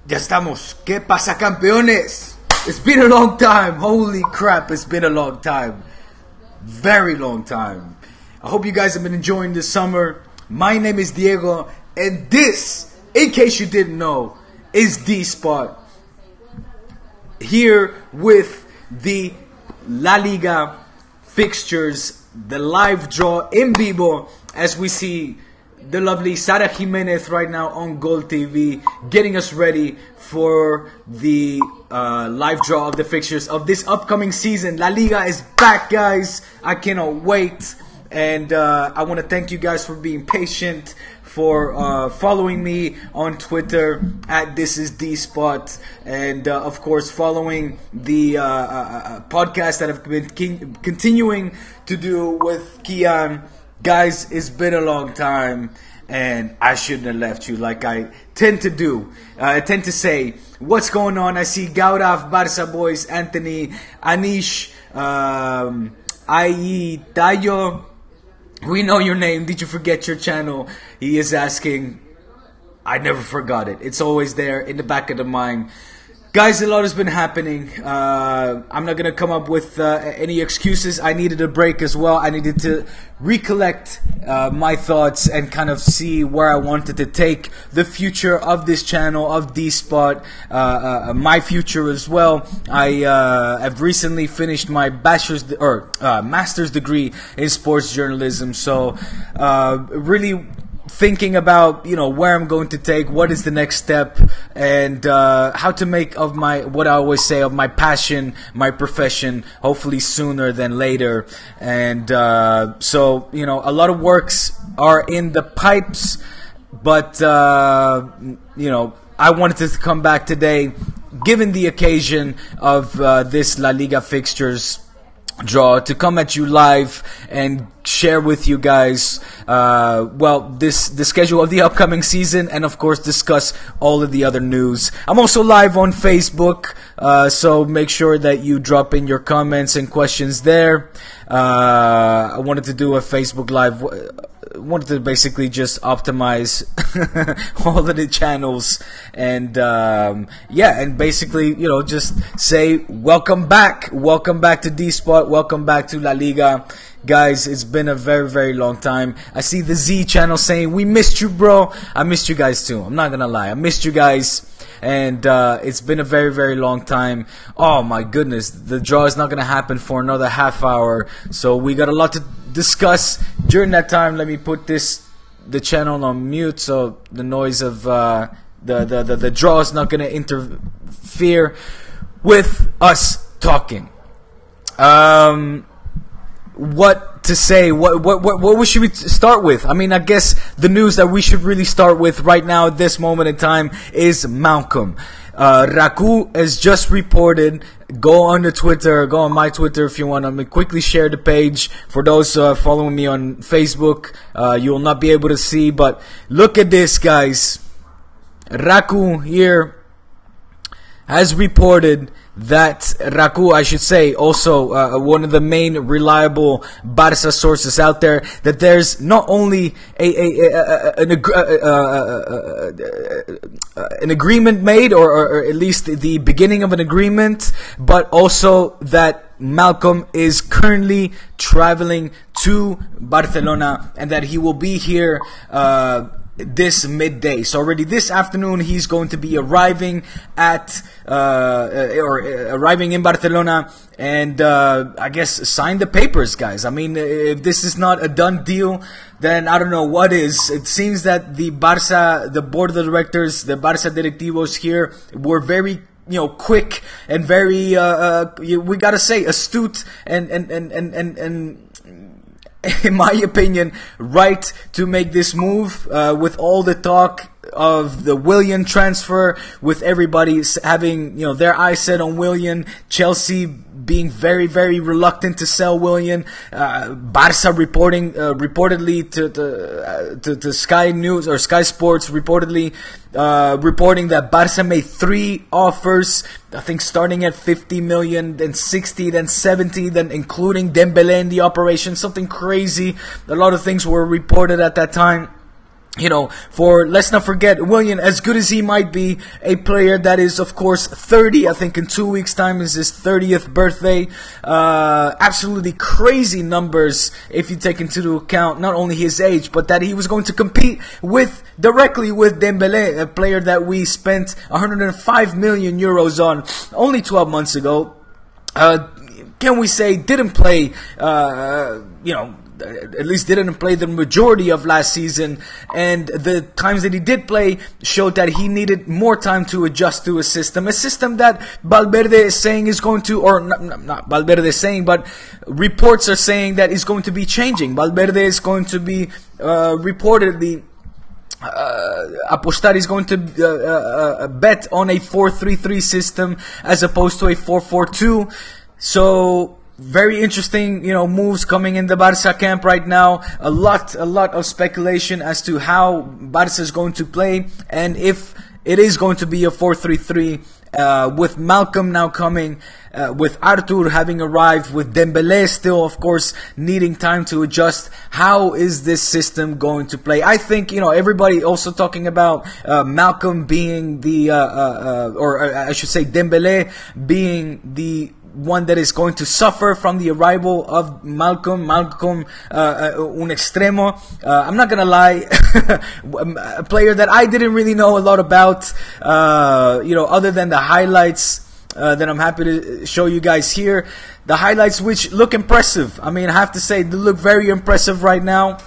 Ya estamos. ¿Qué pasa, campeones? It's been a long time. Holy crap, it's been a long time. Very long time. I hope you guys have been enjoying this summer. My name is Diego, and this, in case you didn't know, is D-Spot. Here with the La Liga fixtures, the live draw in vivo, as we see the lovely Sara Jimenez right now on Goal TV, getting us ready for the live draw of the fixtures of this upcoming season. La Liga is back, guys. I cannot wait. And I want to thank you guys for being patient, for following me on Twitter at This Is D-Spot, and of course following the podcast that I've been continuing to do with Kian. Guys, it's been a long time, and I shouldn't have left you like I tend to do. I tend to say, what's going on? I see Gaurav, Barca Boys, Anthony, Anish, Ai, Tayo. We know your name. Did you forget your channel? He is asking. I never forgot it. It's always there in the back of the mind. Guys, a lot has been happening. I'm not going to come up with any excuses. I needed a break as well. I needed to recollect my thoughts and kind of see where I wanted to take the future of this channel, of D-Spot, my future as well. I have recently finished my master's degree in sports journalism, so really thinking about, where I'm going to take, what is the next step, and how to make of what I always say, of my passion, my profession, hopefully sooner than later. And so, a lot of works are in the pipes, but, I wanted to come back today, given the occasion of this La Liga fixtures draw, to come at you live and share with you guys the schedule of the upcoming season, and of course discuss all of the other news. I'm also live on Facebook, so make sure that you drop in your comments and questions there. I wanted to do a Facebook live, wanted to basically just optimize all of the channels, and and basically just say welcome back to D-Spot, welcome back to La Liga. Guys, it's been a very, very long time. I see the Z channel saying, we missed you, bro. I missed you guys too. I'm not gonna lie. I missed you guys. And it's been a very, very long time. Oh my goodness. The draw is not gonna happen for another half hour. So we got a lot to discuss during that time. Let me put the channel on mute so the noise of the draw is not gonna interfere with us talking. What to say? What should we start with? I mean, I guess the news that we should really start with right now at this moment in time is Malcom. Raku has just reported. Go on the Twitter, go on my Twitter if you want. Let me quickly share the page for those following me on Facebook. You will not be able to see, but look at this, guys. Raku here has reported that Raku, I should say, also one of the main reliable Barca sources out there, that there's not only an agreement made, or at least the beginning of an agreement, but also that Malcom is currently traveling to Barcelona, and that he will be here this midday. So already this afternoon he's going to be arriving arriving in Barcelona, and I guess sign the papers, guys. I mean, if this is not a done deal, then I don't know what is. It seems that the board of directors, the Barca directivos here were very quick and very we gotta say astute and in my opinion, right to make this move, with all the talk of the Willian transfer, with everybody having their eyes set on Willian, Chelsea being very, very reluctant to sell Willian, Barca reportedly to Sky News or Sky Sports reporting that Barca made 3 offers, I think starting at 50 million, then 60, then 70, then including Dembele in the operation, something crazy. A lot of things were reported at that time. you know, for, let's not forget, Willian, as good as he might be, a player that is, of course, 30. I think in 2 weeks' time is his 30th birthday. Absolutely crazy numbers if you take into account not only his age, but that he was going to compete directly with Dembele, a player that we spent 105 million euros on only 12 months ago. Can we say didn't play, at least didn't play the majority of last season, and the times that he did play showed that he needed more time to adjust to a system that Valverde is saying is going to, or not Valverde is saying, but reports are saying that is going to be changing. Valverde is going to be reportedly apostar is going to bet on a 4-3-3 system as opposed to a 4-4-2. So very interesting, moves coming in the Barca camp right now. A lot of speculation as to how Barca is going to play, and if it is going to be a 4-3-3, with Malcom now coming, with Artur having arrived, with Dembele still, of course, needing time to adjust. How is this system going to play? I think, everybody also talking about Malcom being the, or I should say Dembele being the one that is going to suffer from the arrival of Malcom, un extremo. I'm not gonna lie, a player that I didn't really know a lot about, other than the highlights that I'm happy to show you guys here. The highlights which look impressive. I mean, I have to say, they look very impressive right now.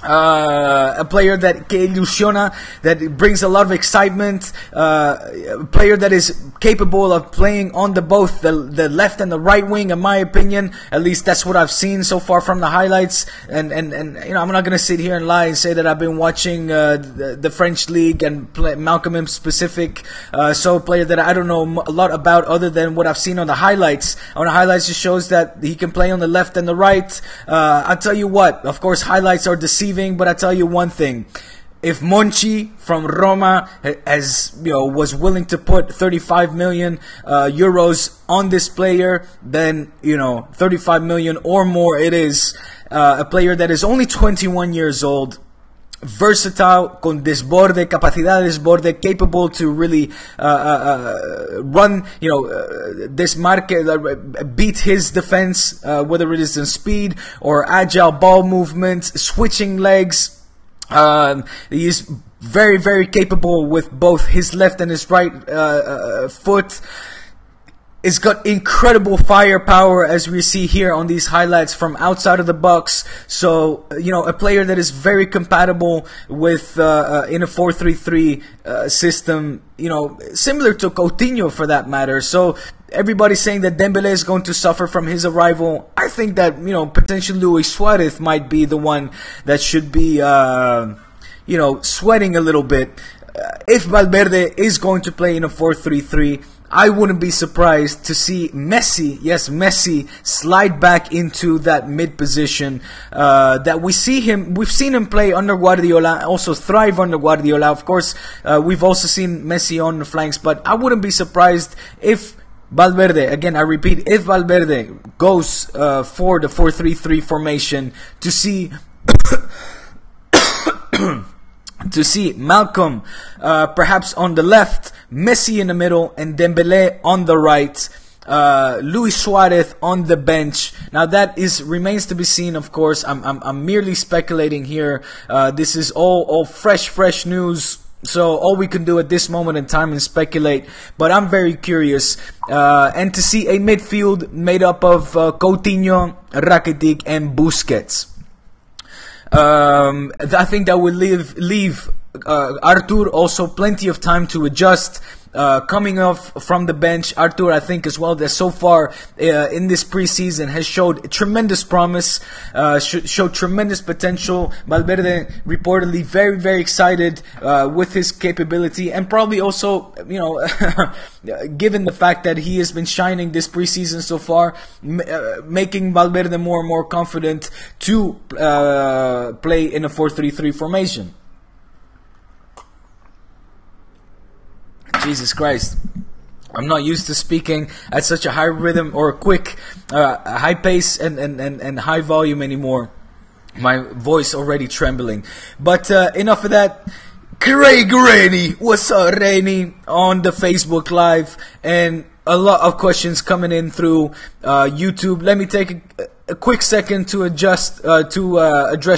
A player that ilusiona, that brings a lot of excitement, a player that is capable of playing on both the left and the right wing, in my opinion. At least that's what I've seen so far from the highlights. And I'm not gonna sit here and lie and say that I've been watching the French league and Malcom in specific. So a player that I don't know a lot about other than what I've seen on the highlights. On the highlights, it shows that he can play on the left and the right. I'll tell you what, of course, highlights are deceiving. But I tell you one thing: if Monchi from Roma was willing to put 35 million euros on this player, then 35 million or more it is. A player that is only 21 years old, versatile, con desborde, capacidad de desborde, capable to really run, beat his defense, whether it is in speed or agile ball movements, switching legs. He is very, very capable with both his left and his right foot. It's got incredible firepower, as we see here on these highlights from outside of the box. So, a player that is very compatible with in a 4-3-3 system, similar to Coutinho for that matter. So, everybody's saying that Dembele is going to suffer from his arrival. I think that, potentially Luis Suarez might be the one that should be, sweating a little bit. If Valverde is going to play in a 4-3-3, I wouldn't be surprised to see Messi slide back into that mid position that we've seen him play under Guardiola, also thrive under Guardiola. Of course, we've also seen Messi on the flanks, but I wouldn't be surprised if Valverde, again I repeat, if Valverde goes for the 4-3-3 formation, to see Malcom perhaps on the left, Messi in the middle, and Dembele on the right. Luis Suarez on the bench. Now that remains to be seen. Of course, I'm merely speculating here. This is all fresh news. So all we can do at this moment in time is speculate. But I'm very curious, and to see a midfield made up of Coutinho, Rakitic, and Busquets. I think that will leave Artur also plenty of time to adjust. Coming off from the bench, Artur, I think as well, that so far in this preseason has showed tremendous promise, showed tremendous potential. Valverde reportedly very, very excited with his capability, and probably also, given the fact that he has been shining this preseason so far, making Valverde more and more confident to play in a 4-3-3 formation. Jesus Christ. I'm not used to speaking at such a high rhythm or quick, high pace and high volume anymore. My voice already trembling. But enough of that. Craig Rainey, what's up, Rainey? On the Facebook Live, and a lot of questions coming in through YouTube. Let me take a quick second to address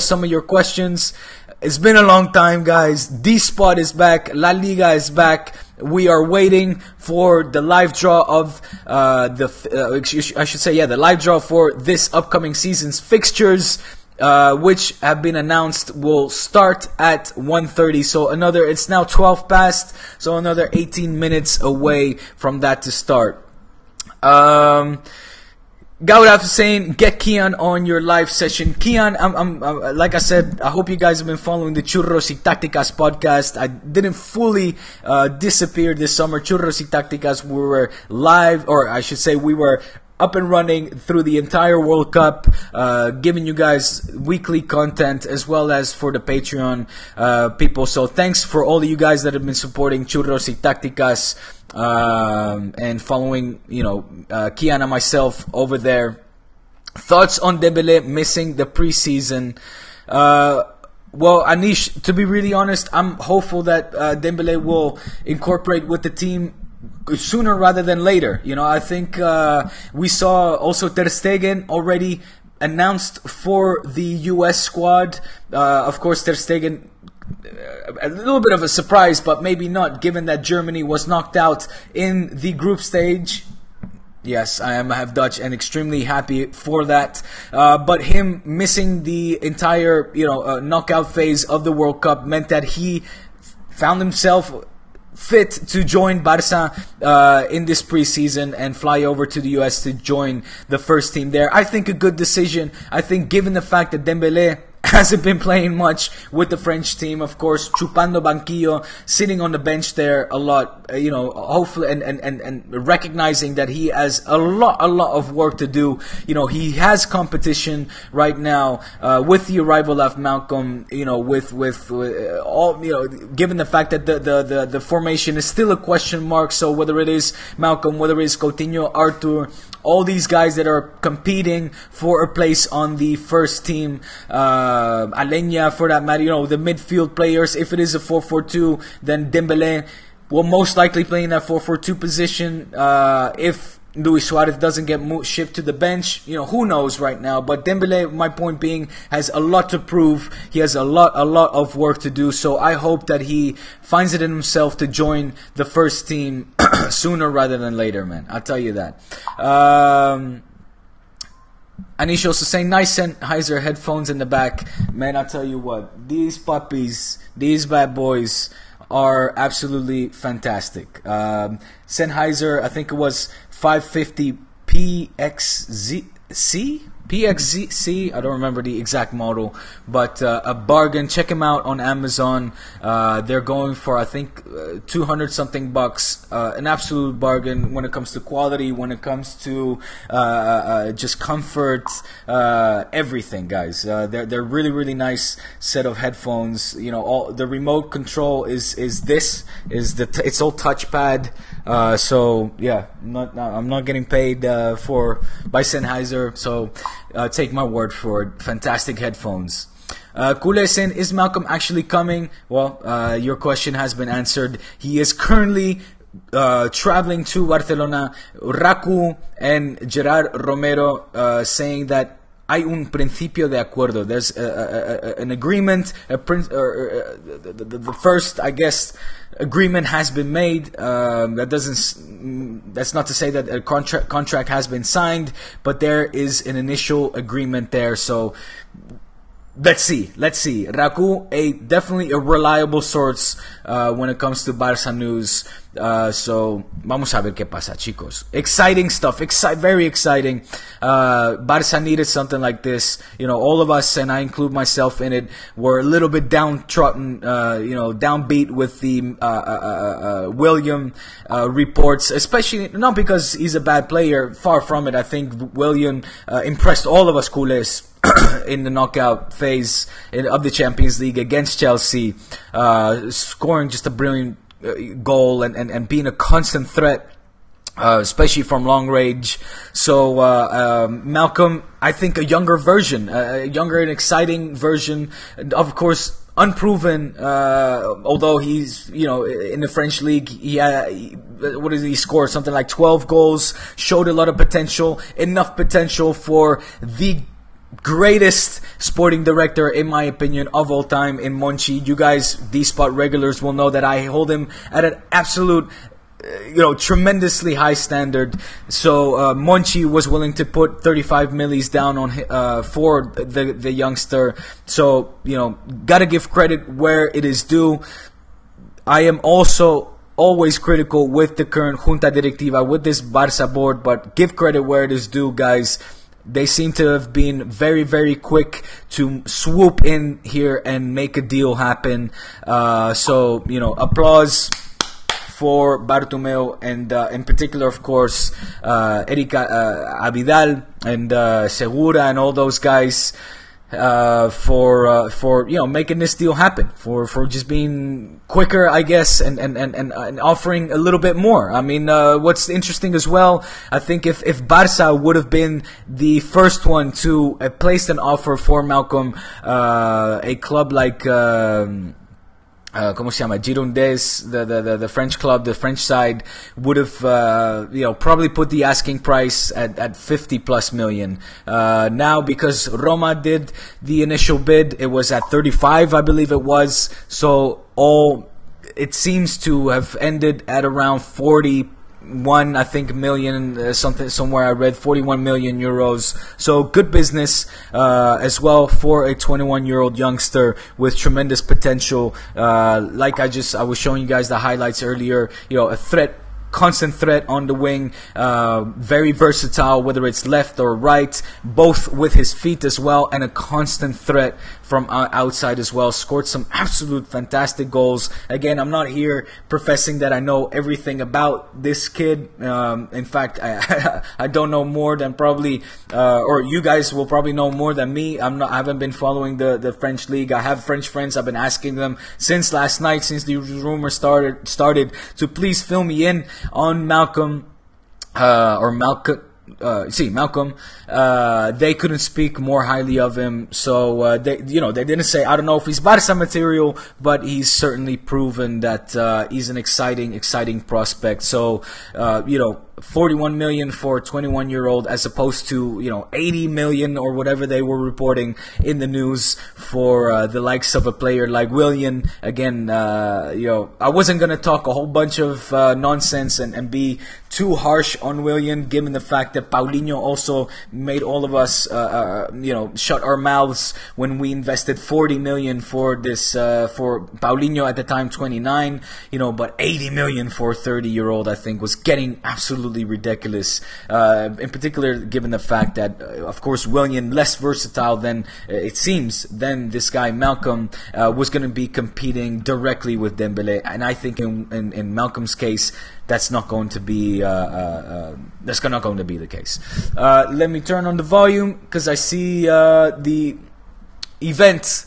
some of your questions. It's been a long time, guys. D-Spot is back. La Liga is back. We are waiting for the live draw of the live draw for this upcoming season's fixtures. Which have been announced will start at 1:30. So it's now 12 past, so another 18 minutes away from that to start. Gauda Hussein, get Kian on your live session. Kian, I'm like I said, I hope you guys have been following the Churros y Tácticas podcast. I didn't fully disappear this summer. Churros y Tácticas, we were live, or I should say we were up and running through the entire World Cup, giving you guys weekly content as well as for the Patreon people. So thanks for all of you guys that have been supporting Churros y Tácticas and following, Kian and myself over there. Thoughts on Dembélé missing the preseason? Well, Anish, to be really honest, I'm hopeful that Dembélé will incorporate with the team sooner rather than later. I think we saw also Ter Stegen already announced for the US squad. Of course, Ter Stegen, a little bit of a surprise, but maybe not, given that Germany was knocked out in the group stage. Yes, I am half Dutch and extremely happy for that. But him missing the entire, knockout phase of the World Cup meant that he found himself fit to join Barca in this preseason and fly over to the US to join the first team there. I think a good decision. I think given the fact that Dembélé hasn't been playing much with the French team, of course, chupando banquillo, sitting on the bench there a lot, hopefully, and recognizing that he has a lot of work to do. He has competition right now with the arrival of Malcom, with all, given the fact that the formation is still a question mark. So whether it is Malcom, whether it is Coutinho, Arthur, all these guys that are competing for a place on the first team, Alenya for that matter, the midfield players. If it is a 4-4-2, then Dembélé will most likely play in that 4-4-2 position. If Luis Suarez doesn't get shipped to the bench, who knows right now. But Dembélé, my point being, has a lot to prove. He has a lot of work to do. So I hope that he finds it in himself to join the first team sooner rather than later, man. I'll tell you that. Anish also saying, nice Sennheiser headphones in the back. Man, I'll tell you what, these puppies, these bad boys are absolutely fantastic. Sennheiser, I think it was 550 PXC, I don't remember the exact model, but a bargain. Check them out on Amazon. They're going for, I think, 200 something bucks. An absolute bargain when it comes to quality, when it comes to just comfort, everything, guys. They're really nice set of headphones. All the remote control is it's all touchpad. So yeah, I'm not getting paid by Sennheiser, so take my word for it. Fantastic headphones. Kulesen, is Malcom actually coming? Well, your question has been answered. He is currently traveling to Barcelona. Raku and Gerard Romero saying that hay un principio de acuerdo. There's an agreement. The first, I guess, agreement has been made. That's not to say that a contract has been signed, but there is an initial agreement there. So let's see. Raku, definitely a reliable source when it comes to Barca news. So vamos a ver qué pasa, chicos. Exciting stuff. Very exciting. Barca needed something like this. All of us, and I include myself in it, were a little bit downtrodden, downbeat with the William reports, especially not because he's a bad player. Far from it. I think William impressed all of us culés in the knockout phase of the Champions League against Chelsea, scoring just a brilliant goal and being a constant threat especially from long range. So Malcom, I think a younger version, a younger and exciting version, of course unproven, although he's, you know, in the French league, what did he score? Something like 12 goals, showed a lot of potential, enough potential for the greatest sporting director, in my opinion, of all time in Monchi. You guys, D-Spot regulars, will know that I hold him at an absolute, you know, tremendously high standard. So Monchi was willing to put 35 millis down on for the youngster. So, you know, gotta give credit where it is due. I am also always critical with the current Junta Directiva, with this Barça board, but give credit where it is due, guys. They seem to have been very, very quick to swoop in here and make a deal happen. So, you know, applause for Bartomeu, and in particular, of course, Erika Abidal and Segura and all those guys for you know, making this deal happen, for just being quicker, I guess, and offering a little bit more. I mean, what's interesting as well, I think if Barça would have been the first one to place an offer for Malcom, a club like ¿cómo se llama? Girondins, the French club, the French side, would have, you know, probably put the asking price at 50 plus million. Now, because Roma did the initial bid, it was at 35, I believe it was. So it seems to have ended at around 41, I think, million, somewhere I read 41 million euros. So good business as well for a 21-year-old youngster with tremendous potential. Like I was showing you guys the highlights earlier. You know, a threat, constant threat on the wing, very versatile, whether it's left or right, both with his feet as well, and a constant threat from outside as well. Scored some absolute fantastic goals. Again, I'm not here professing that I know everything about this kid. In fact, I don't know more than probably, or you guys will probably know more than me. I haven't been following the French league. I have French friends. I've been asking them since last night, since the rumor started, to please fill me in on Malcom, or Malcom. Malcom, they couldn't speak more highly of him. So they didn't say, I don't know if he's Barca material, but he's certainly proven that he's an exciting prospect. So 41 million for a 21-year-old, as opposed to 80 million or whatever they were reporting in the news for the likes of a player like Willian. Again, I wasn't gonna talk a whole bunch of nonsense and be too harsh on Willian, given the fact that Paulinho also made all of us shut our mouths when we invested 40 million for this for Paulinho, at the time 29, but 80 million for a 30-year-old, I think, was getting absolutely ridiculous, in particular given the fact that, of course, Willian, less versatile than it seems than this guy Malcom, was going to be competing directly with Dembele, and I think in Malcom's case, that's not going to be the case. Let me turn on the volume because I see the event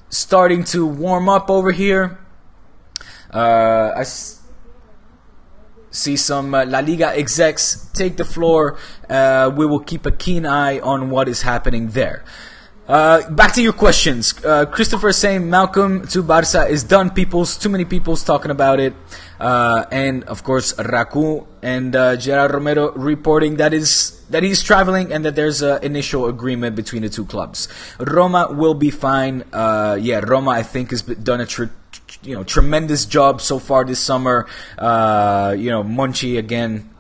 starting to warm up over here. I see some La Liga execs take the floor. We will keep a keen eye on what is happening there. Back to your questions. Christopher saying Malcom to Barca is done. Too many people's talking about it. And of course Raku and Gerard Romero reporting that he's traveling and that there's an initial agreement between the two clubs. Roma will be fine. Roma, I think, has done a tremendous job so far this summer. Monchi, again,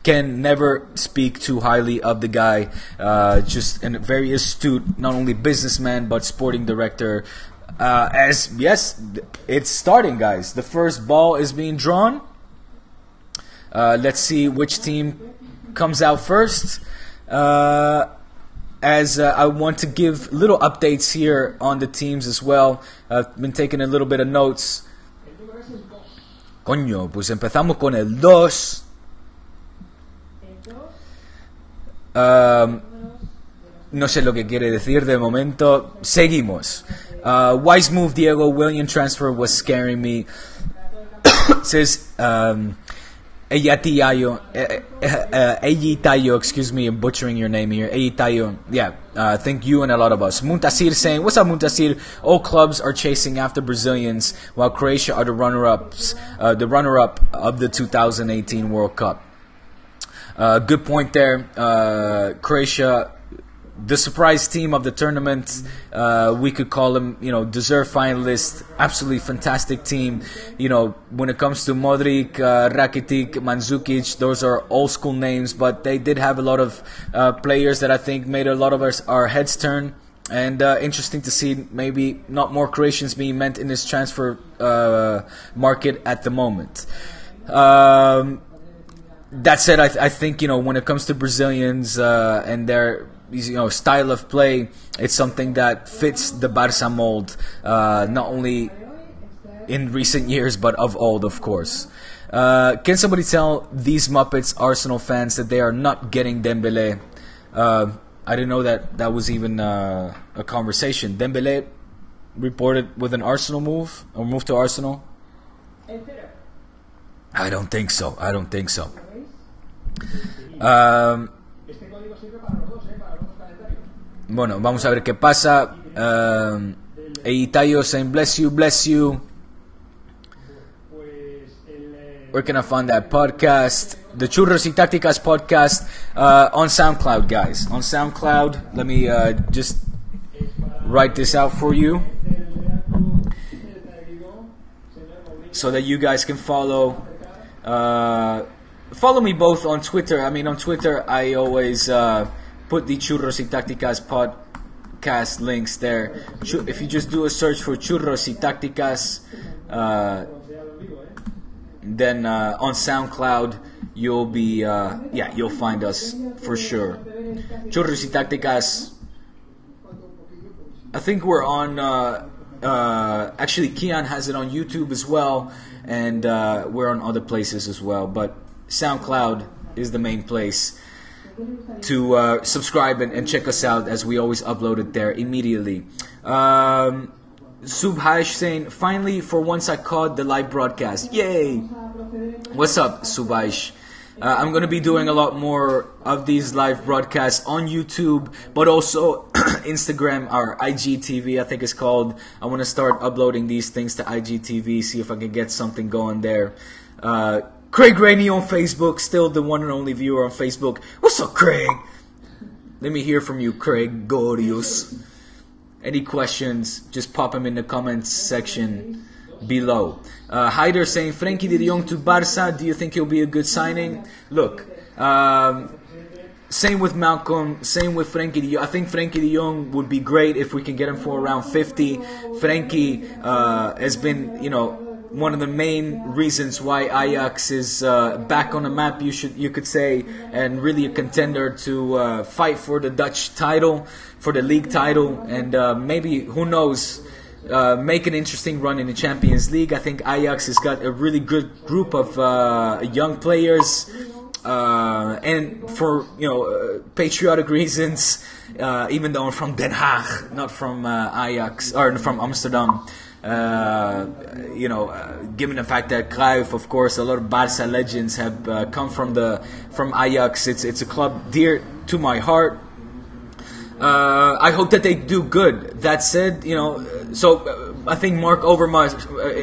can never speak too highly of the guy. Just a very astute, not only businessman but sporting director. It's starting, guys. The first ball is being drawn. Let's see which team comes out first. I want to give little updates here on the teams as well. I've been taking a little bit of notes. Coño, pues empezamos con el 2. No sé lo que quiere decir de momento. Seguimos. Wise move, Diego. Willian transfer was scaring me. Says Eyitayo, Eyitayo, excuse me, I'm butchering your name here. Eyitayo, yeah, thank you and a lot of us. Muntasir saying, what's up, Muntasir? All clubs are chasing after Brazilians, while Croatia are the runner-up of the 2018 World Cup. Good point there. Croatia, the surprise team of the tournament, we could call them, deserved finalists. Absolutely fantastic team. When it comes to Modric, Rakitic, Mandzukic, those are old school names, but they did have a lot of players that I think made a lot of our heads turn. And interesting to see maybe not more Croatians being meant in this transfer market at the moment. That said, I think when it comes to Brazilians and their style of play, it's something that fits the Barca mold, not only in recent years but of old, of course. Can somebody tell these Muppets Arsenal fans that they are not getting Dembele? I didn't know that was even a conversation. Dembele reported with an Arsenal move or move to Arsenal. I don't think so. Bueno, vamos a ver qué pasa. Eyitayo saying, bless you. Where can I find that podcast? The Churros y Tácticas podcast on SoundCloud, guys. On SoundCloud. Let me just write this out for you so that you guys can follow. Follow me both on Twitter. I mean, on Twitter, I always put the Churros y Tácticas podcast links there. If you just do a search for Churros y Tácticas, then on SoundCloud, you'll find us for sure. Churros y Tácticas. I think we're on. Actually, Kian has it on YouTube as well, and we're on other places as well. But SoundCloud is the main place to subscribe and check us out, as we always upload it there immediately. Subhash saying, finally, for once I caught the live broadcast. Yay! What's up, Subhash? I'm going to be doing a lot more of these live broadcasts on YouTube, but also Instagram, or IGTV, I think it's called. I want to start uploading these things to IGTV, see if I can get something going there. Craig Rainey on Facebook, still the one and only viewer on Facebook. What's up, Craig? Let me hear from you, Craig Gorius. Any questions, just pop them in the comments section below. Hyder saying, Frenkie de Jong to Barca, do you think he'll be a good signing? Look, same with Malcom, same with Frenkie de Jong. I think Frenkie de Jong would be great if we can get him for around 50. Frenkie has been, one of the main reasons why Ajax is back on the map, you could say, and really a contender to fight for the Dutch title, for the league title, and maybe, who knows, make an interesting run in the Champions League. I think Ajax has got a really good group of young players, and for patriotic reasons, even though I'm from Den Haag, not from Ajax or from Amsterdam. Given the fact that Cruyff, of course, a lot of Barca legends have come from Ajax. It's a club dear to my heart. I hope that they do good. That said, I think Mark Overmars,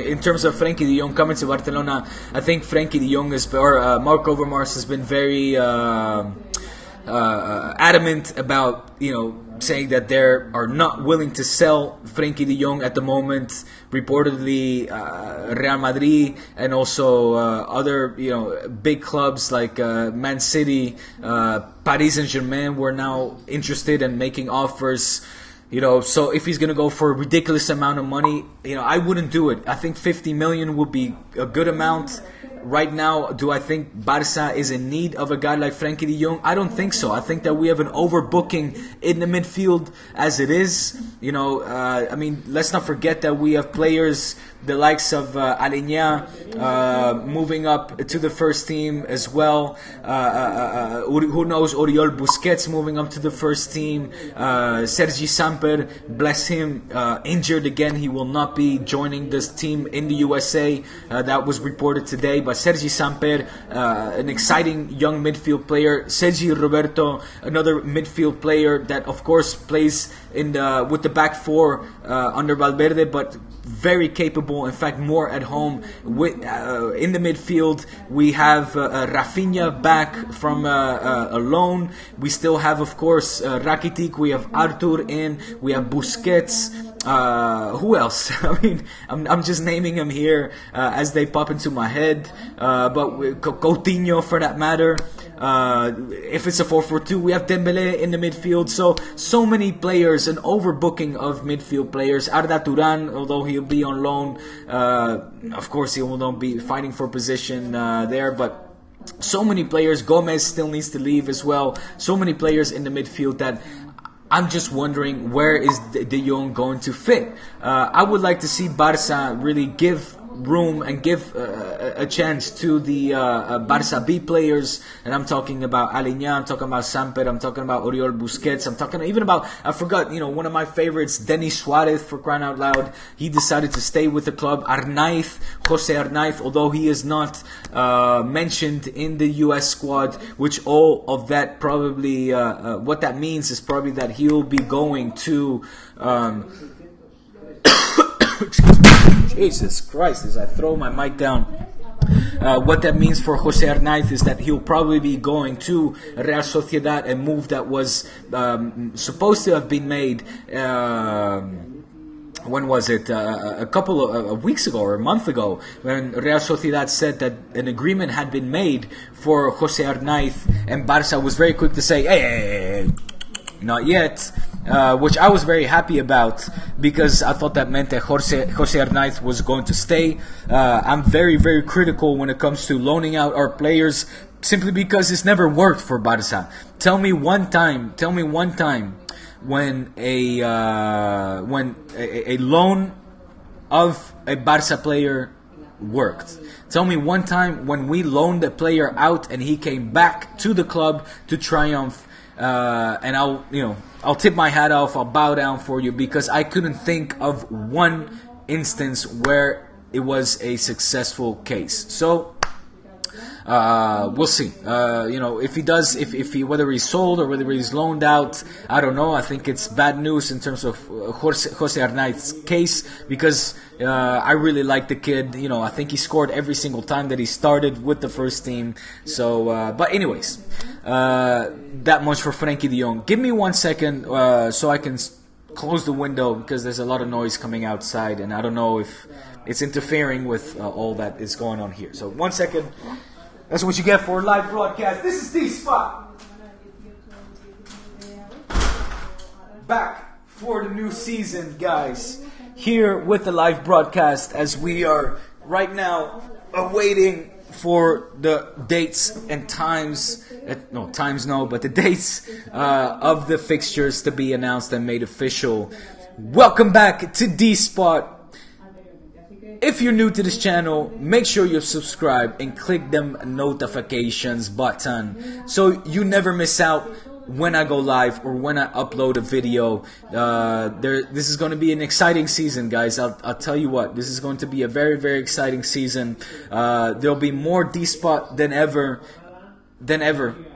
in terms of Frenkie de Jong coming to Barcelona, I think Frenkie de Jong Mark Overmars has been very adamant about saying that they are not willing to sell Frenkie de Jong at the moment. Reportedly, Real Madrid and also other big clubs like Man City, Paris Saint-Germain were now interested in making offers. So if he's gonna go for a ridiculous amount of money, I wouldn't do it. I think 50 million would be a good amount. Right now, do I think Barca is in need of a guy like Frenkie de Jong? I don't think so. I think that we have an overbooking in the midfield as it is. Let's not forget that we have players, the likes of Aleñá, moving up to the first team as well. Who knows, Oriol Busquets moving up to the first team. Sergi Samper Samper, bless him, injured again. He will not be joining this team in the USA. That was reported today. But Sergi Samper, an exciting young midfield player. Sergi Roberto, another midfield player that of course plays in with the back four under Valverde, but very capable. In fact, more at home with in the midfield. We have Rafinha back from a loan. We still have, of course, Rakitic. We have Artur in. We have Busquets. Who else? I mean, I'm just naming them here as they pop into my head. But Coutinho, for that matter. If it's a 4-4-2, we have Dembele in the midfield. So many players, an overbooking of midfield players. Arda Turan, although he'll be on loan, of course he will not be fighting for position there, but so many players. Gomez still needs to leave as well. So many players in the midfield that I'm just wondering, where is De Jong going to fit? I would like to see Barca really give room and give a chance to the Barça B players, and I'm talking about Aleñá, I'm talking about Samper, I'm talking about Oriol Busquets, I'm talking even about, I forgot, one of my favorites, Denis Suarez, for crying out loud. He decided to stay with the club. Arnaiz, Jose Arnaiz, although he is not mentioned in the US squad, which all of that probably, what that means is probably that he'll be going to excuse me, Jesus Christ, as I throw my mic down. What that means for Jose Arnaiz is that he'll probably be going to Real Sociedad, a move that was supposed to have been made, when was it? A couple of weeks ago or a month ago, when Real Sociedad said that an agreement had been made for Jose Arnaiz, and Barça was very quick to say, hey, not yet. Which I was very happy about, because I thought that meant that Jose Arnaiz was going to stay. I'm very, very critical when it comes to loaning out our players, simply because it's never worked for Barca. Tell me one time when a loan of a Barca player worked. Tell me one time when we loaned a player out and he came back to the club to triumph. And I'll tip my hat off, I'll bow down for you, because I couldn't think of one instance where it was a successful case. So we'll see. If he does, if he, whether he's sold or whether he's loaned out, I don't know. I think it's bad news in terms of Jose Arnaiz's case, because I really like the kid. I think he scored every single time that he started with the first team. So, but anyways, that much for Frenkie de Jong. Give me 1 second so I can close the window, because there's a lot of noise coming outside, and I don't know if it's interfering with all that is going on here. So 1 second. That's what you get for a live broadcast. This is D-Spot. Back for the new season, guys. Here with the live broadcast, as we are right now awaiting for the dates and times. But the dates of the fixtures to be announced and made official. Welcome back to D-Spot. If you're new to this channel, make sure you subscribe and click them notifications button so you never miss out when I go live or when I upload a video. This is going to be an exciting season, guys. I'll tell you what, this is going to be a very, very exciting season. There'll be more D-Spot than ever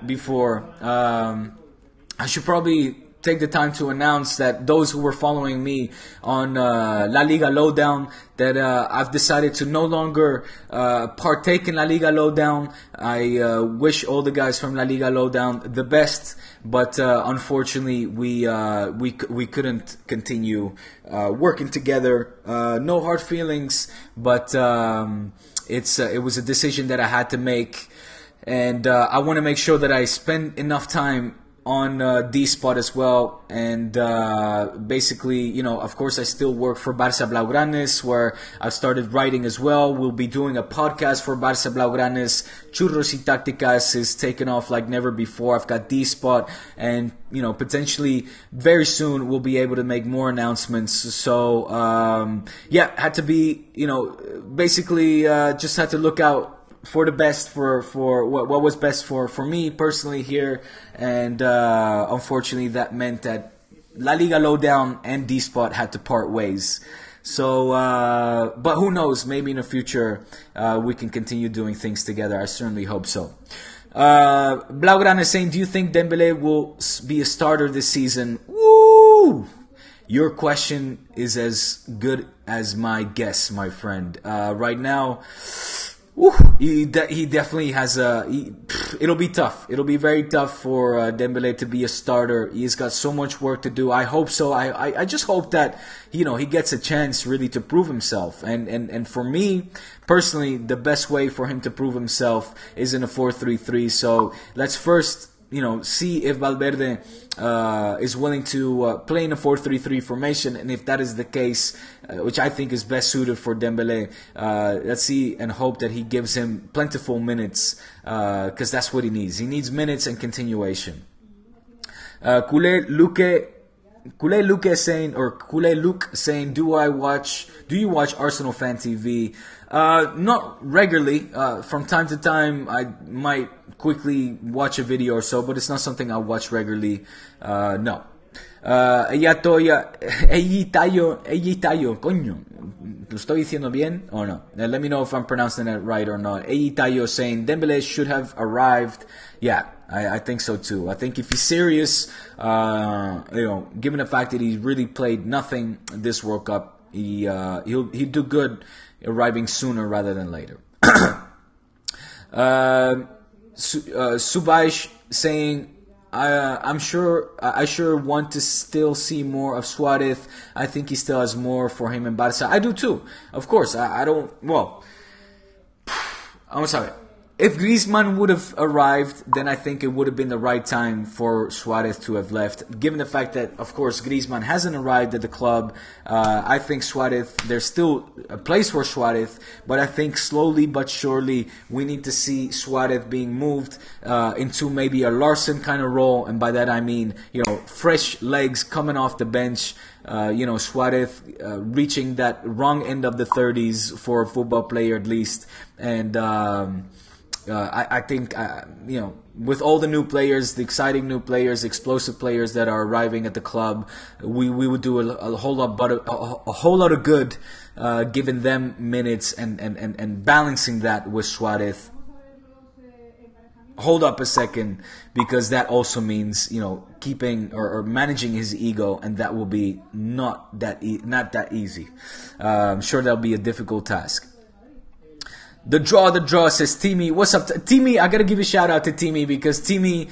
before. I should probably take the time to announce that those who were following me on La Liga Lowdown, that I've decided to no longer partake in La Liga Lowdown. I wish all the guys from La Liga Lowdown the best, but unfortunately we couldn't continue working together. No hard feelings, but it was a decision that I had to make, and I want to make sure that I spend enough time on D-Spot as well, and basically, of course I still work for Barça Blaugranes, where I've started writing as well. We'll be doing a podcast for Barça Blaugranes. Churros y Tácticas is taken off like never before. I've got D-Spot, and potentially very soon we'll be able to make more announcements. So had to be, basically just had to look out for the best, for what was best for me personally here, and unfortunately that meant that La Liga Lowdown and D-Spot had to part ways. So, but who knows? Maybe in the future we can continue doing things together. I certainly hope so. Blaugrana is saying, do you think Dembele will be a starter this season? Woo! Your question is as good as my guess, my friend. Right now, he definitely has it'll be tough. It'll be very tough for Dembele to be a starter. He's got so much work to do. I hope so. I just hope that, you know, he gets a chance really to prove himself. And for me, personally, the best way for him to prove himself is in a 4-3-3. So let's first, you know, see if Valverde is willing to play in a 4-3-3 formation, and if that is the case, which I think is best suited for Dembele, let's see and hope that he gives him plentiful minutes, because that's what he needs. He needs minutes and continuation. Kule Luke saying, do you watch Arsenal Fan TV? Not regularly. From time to time, I might quickly watch a video or so, but it's not something I watch regularly. No. Coño. ¿Lo estoy diciendo bien or no? Let me know if I'm pronouncing it right or not. Eyitayo saying Dembele should have arrived. Yeah, I think so too. I think if he's serious, you know, given the fact that he really played nothing this World Cup, he'll do good arriving sooner rather than later. Subaish saying, I sure want to still see more of Suarez. I think he still has more for him in Barca. I do too. Of course, I don't. Well, I'm sorry. If Griezmann would have arrived, then I think it would have been the right time for Suarez to have left. Given the fact that, of course, Griezmann hasn't arrived at the club, I think Suarez, there's still a place for Suarez, but I think slowly but surely we need to see Suarez being moved into maybe a Larson kind of role, and by that I mean, you know, fresh legs coming off the bench. You know, Suarez reaching that wrong end of the 30s for a football player at least, and I think, you know, with all the new players, the exciting new players, explosive players that are arriving at the club, we would do a whole lot of good, giving them minutes and balancing that with Suarez. Hold up a second, because that also means, you know, keeping or managing his ego, and that will be not that easy. I'm sure that'll be a difficult task. The draw, says Timmy. What's up, Timmy? I gotta give a shout out to Timmy, because Timmy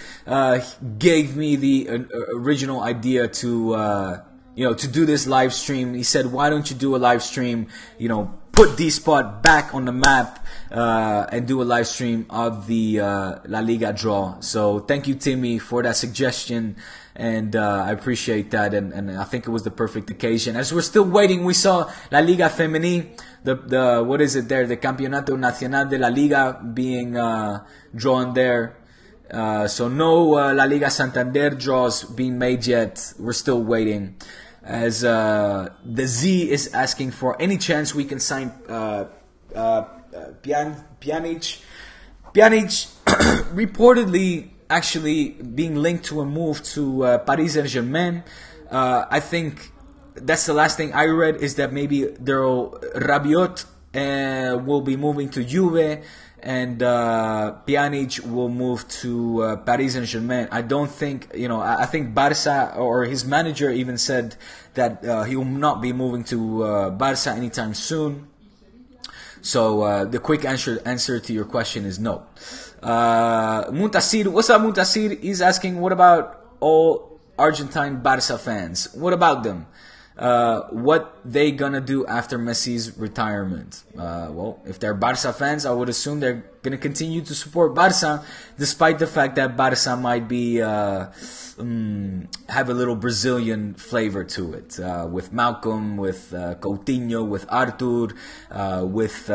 gave me the original idea to you know, to do this live stream. He said, "Why don't you do a live stream? You know, put D-Spot back on the map and do a live stream of the La Liga draw." So thank you, Timmy, for that suggestion. And I appreciate that, and I think it was the perfect occasion. As we're still waiting, we saw La Liga Femenil, the what is it there, the Campeonato Nacional de la Liga being drawn there. So no La Liga Santander draws being made yet. We're still waiting. As the Z is asking for any chance we can sign Pjanic. Pjanic reportedly actually being linked to a move to Paris Saint-Germain. I think that's the last thing I read, is that maybe Rabiot will be moving to Juve, and Pjanic will move to Paris Saint-Germain. I don't think, you know, I think Barca, or his manager even said that he will not be moving to Barca anytime soon. So the quick answer to your question is no. Muntasir, what's up, Muntasir? He's asking, what about all Argentine Barca fans? What about them? What they gonna do after Messi's retirement? Well, if they're Barca fans, I would assume they're gonna continue to support Barca, despite the fact that Barca might be have a little Brazilian flavor to it, with Malcom, with Coutinho, with Arthur, with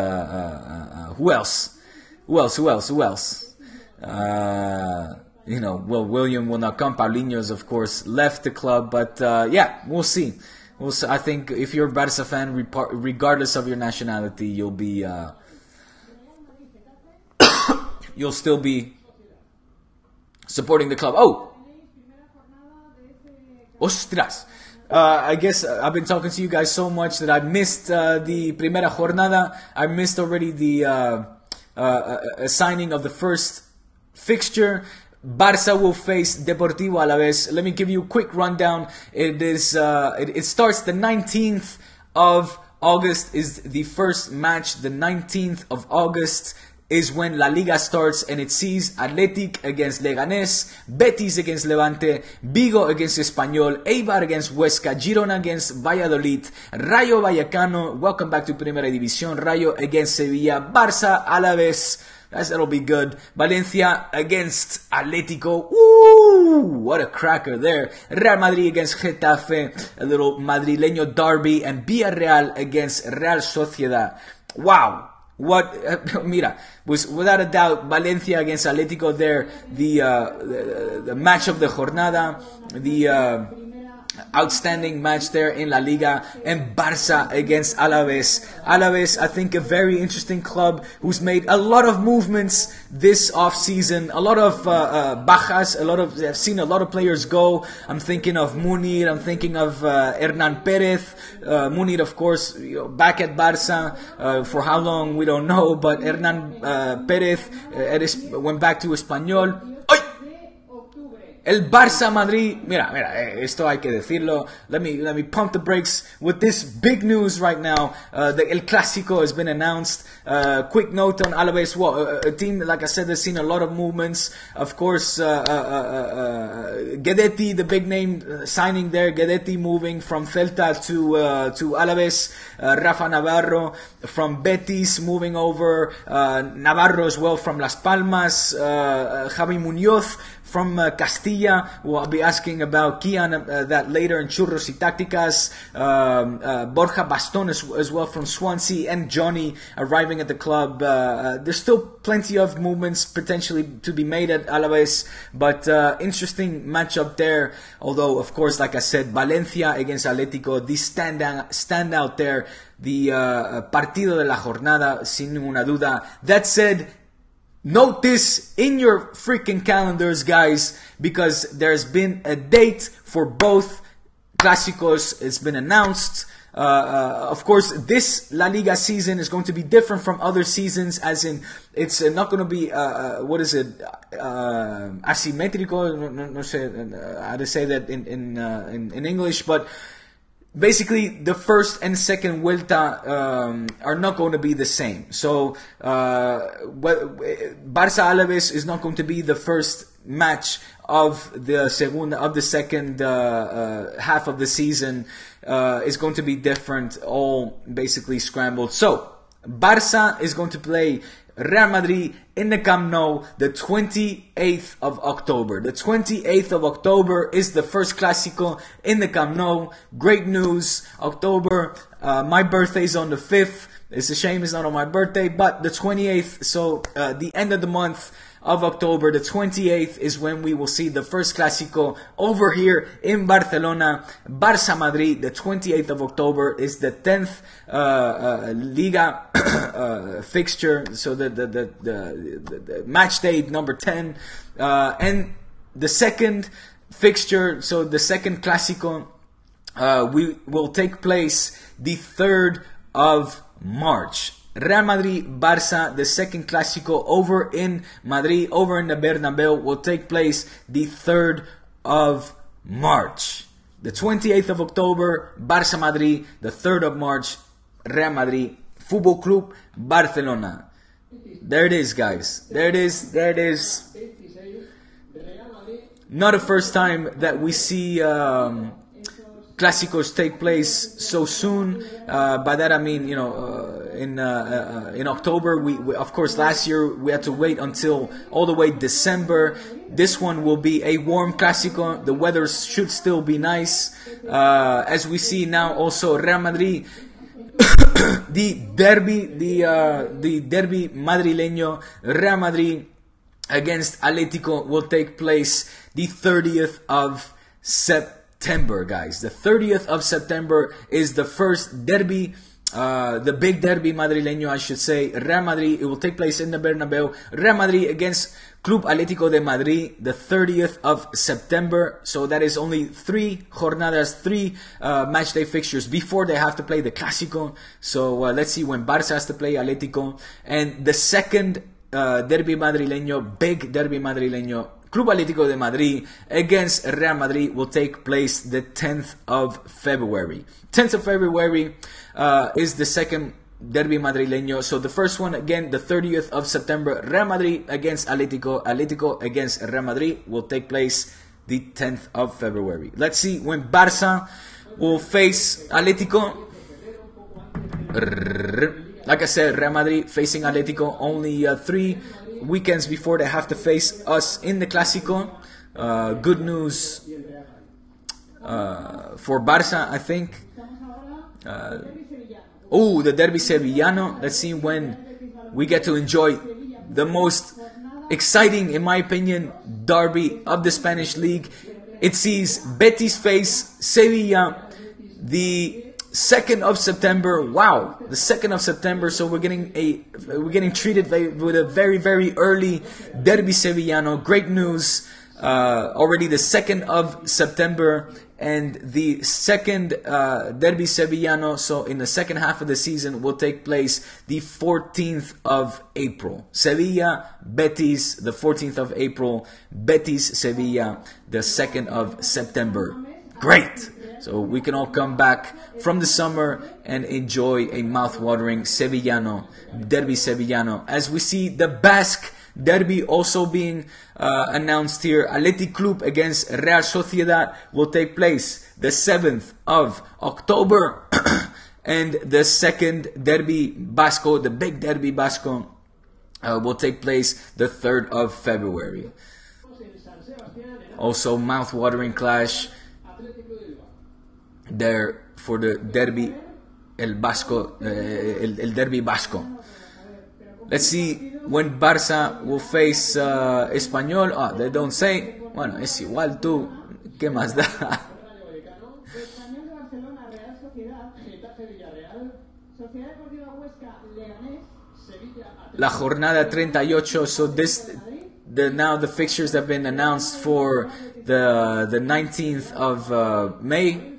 who else? Who else? You know, well, William will not come. Paulinho's, of course, left the club, but yeah, we'll see. I think if you're a Barca fan, regardless of your nationality, you'll be you'll still be supporting the club. Oh, Ostras. I guess I've been talking to you guys so much that I missed the primera jornada. I missed already the signing of the first fixture. Barça will face Deportivo Alavés. Let me give you a quick rundown. It starts the 19th of August is the first match. The 19th of August is when La Liga starts, and it sees Athletic against Leganés, Betis against Levante, Vigo against Espanyol, Eibar against Huesca, Girona against Valladolid, Rayo Vallecano, welcome back to Primera División, Rayo against Sevilla, Barça, Alavés, that'll be good, Valencia against Atletico, woo, what a cracker there, Real Madrid against Getafe, a little Madrileño derby, and Villarreal against Real Sociedad. Wow. What, mira, was without a doubt Valencia against Atletico there, the match of the jornada, the outstanding match there in La Liga, and Barça against Alavés. Alavés, I think, a very interesting club who's made a lot of movements this off-season, a lot of bajas, I've seen a lot of players go. I'm thinking of Munir, I'm thinking of Hernan Perez. Munir, of course, back at Barça for how long we don't know, but Hernan Perez went back to Espanyol. El Barça Madrid, mira, esto hay que decirlo. Let me pump the brakes with this big news right now. The El Clásico has been announced. Quick note on Alavés. Well, a team, like I said, that's seen a lot of movements. Of course, Guedetti, the big name signing there. Guedetti moving from Celta to Alavés. Rafa Navarro from Betis moving over. Navarro as well from Las Palmas. Javi Muñoz from Castilla. We'll be asking about Kian that later in Churros y Tácticas. Borja Baston as well from Swansea, and Johnny arriving at the club. There's still plenty of movements potentially to be made at Alavés, but interesting matchup there. Although, of course, like I said, Valencia against Atletico, the standout there, the partido de la jornada, sin ninguna duda. That said, note this in your freaking calendars, guys, because there's been a date for both Clásicos. It's been announced. Of course, this La Liga season is going to be different from other seasons, as in it's not going to be asymmetrical. No sé how to say that in English, but basically, the first and second vuelta are not going to be the same. So, Barça Alavés is not going to be the first match of the second half of the season. Is going to be different, all basically scrambled. So, Barça is going to play Real Madrid in the Camp Nou the 28th of October. The 28th of October is the first Clásico in the Camp Nou. Great news. October. My birthday is on the 5th. It's a shame it's not on my birthday, but the 28th, so the end of the month of October, the 28th is when we will see the first Clásico over here in Barcelona. Barça Madrid, the 28th of October is the 10th Liga fixture, so the match day number 10, and the second fixture, so the second Clásico will take place the 3rd of March. Real Madrid, Barça, the second Clásico over in Madrid, over in the Bernabeu, will take place the 3rd of March. The 28th of October, Barça Madrid, the 3rd of March, Real Madrid, Fútbol Club Barcelona. There it is, guys. There it is. Not the first time that we see Clásicos take place so soon. By that I mean, in October. We of course last year we had to wait until all the way December. This one will be a warm Clásico. The weather should still be nice. As we see now, also Real Madrid, the derby madrileño, Real Madrid against Atletico will take place the 30th of September, guys. The 30th of September is the first derby the big derby madrileño, I should say, Real Madrid. It will take place in the Bernabeu. Real Madrid against Club Atlético de Madrid, the 30th of September. So that is only 3 jornadas, 3 match day fixtures before they have to play the Clásico. So let's see when Barça has to play Atlético. And the second derby madrileño, big derby madrileño, Club Atlético de Madrid against Real Madrid, will take place the 10th of February. 10th of February is the second derby madrileño. So the first one, again, the 30th of September, Real Madrid against Atlético. Atlético against Real Madrid will take place the 10th of February. Let's see when Barça will face Atlético. Like I said, Real Madrid facing Atlético only 3 weekends before they have to face us in the Clásico. Good news for Barça, I think. The Derby Sevillano. Let's see when we get to enjoy the most exciting, in my opinion, derby of the Spanish League. It sees Betis face Sevilla the 2nd of September. Wow, the 2nd of September. So we're getting treated with a very, very early Derby Sevillano. Great news. Already the 2nd of September and the second Derby Sevillano, so in the second half of the season, will take place the 14th of April. Sevilla, Betis, the 14th of April. Betis, Sevilla, the 2nd of September. Great! So we can all come back from the summer and enjoy a mouth-watering Sevillano, Derby Sevillano. As we see the Basque Derby also being announced here. Athletic Club against Real Sociedad will take place the 7th of October. And the second Derby Basco, the big Derby Basco, will take place the 3rd of February. Also mouth-watering clash there for the Derby El Basco, El Derby Basco. Let's see when Barça will face Español. They don't say. Bueno, es igual tú. ¿Qué más da? La jornada 38. So now the fixtures have been announced for the 19th of May.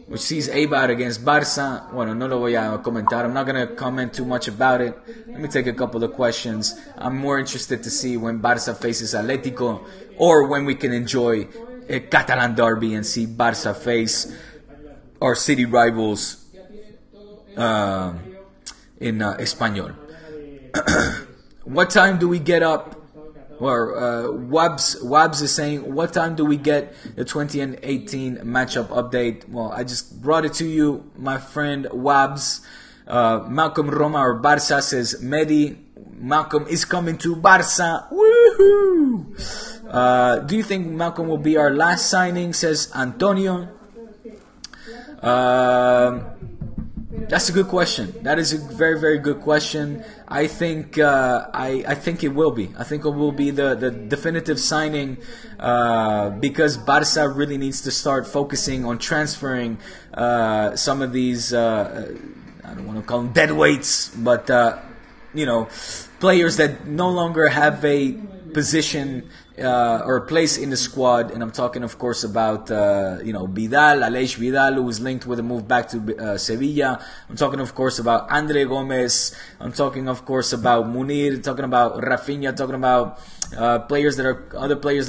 Which sees Eibar against Barça. Bueno, no lo voy a comentar. I'm not going to comment too much about it. Let me take a couple of questions. I'm more interested to see when Barça faces Atlético, or when we can enjoy a Catalan derby and see Barça face our city rivals in Español. What time do we get up? Or Wabs is saying, what time do we get the 20 and 18 matchup update? Well, I just brought it to you, my friend Wabs. Malcom Roma or Barça says, Medi, Malcom is coming to Barça. Woohoo! Do you think Malcom will be our last signing? Says Antonio. That's a good question. That is a very, very good question. I think I think it will be. I think it will be the definitive signing because Barça really needs to start focusing on transferring some of these I don't want to call them dead weights, but players that no longer have a position or place in the squad. And I'm talking, of course, about Vidal, Aleix Vidal, who is linked with a move back to Sevilla. I'm talking, of course, about Andre Gomez. I'm talking, of course, about Munir. Talking about Rafinha. Talking about other players that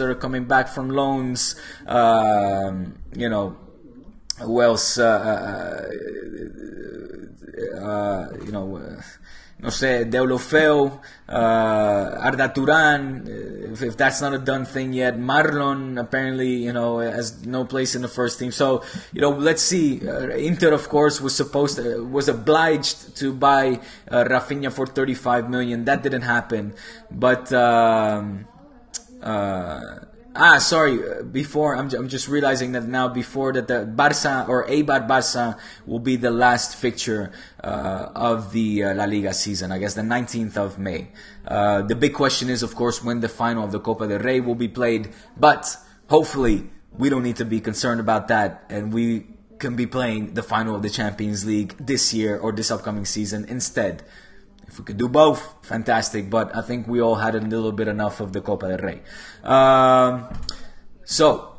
are coming back from loans. Who else? No sé, Deulofeu, Arda Turan, if that's not a done thing yet. Marlon apparently, has no place in the first team. So, let's see. Inter, of course, was obliged to buy Rafinha for 35 million. That didn't happen. But before, I'm just realizing that now, before that the Barça or Eibar Barça will be the last fixture of the La Liga season, I guess the 19th of May. The big question is, of course, when the final of the Copa del Rey will be played, but hopefully we don't need to be concerned about that, and we can be playing the final of the Champions League this year or this upcoming season instead. If we could do both, fantastic. But I think we all had a little bit enough of the Copa del Rey. So,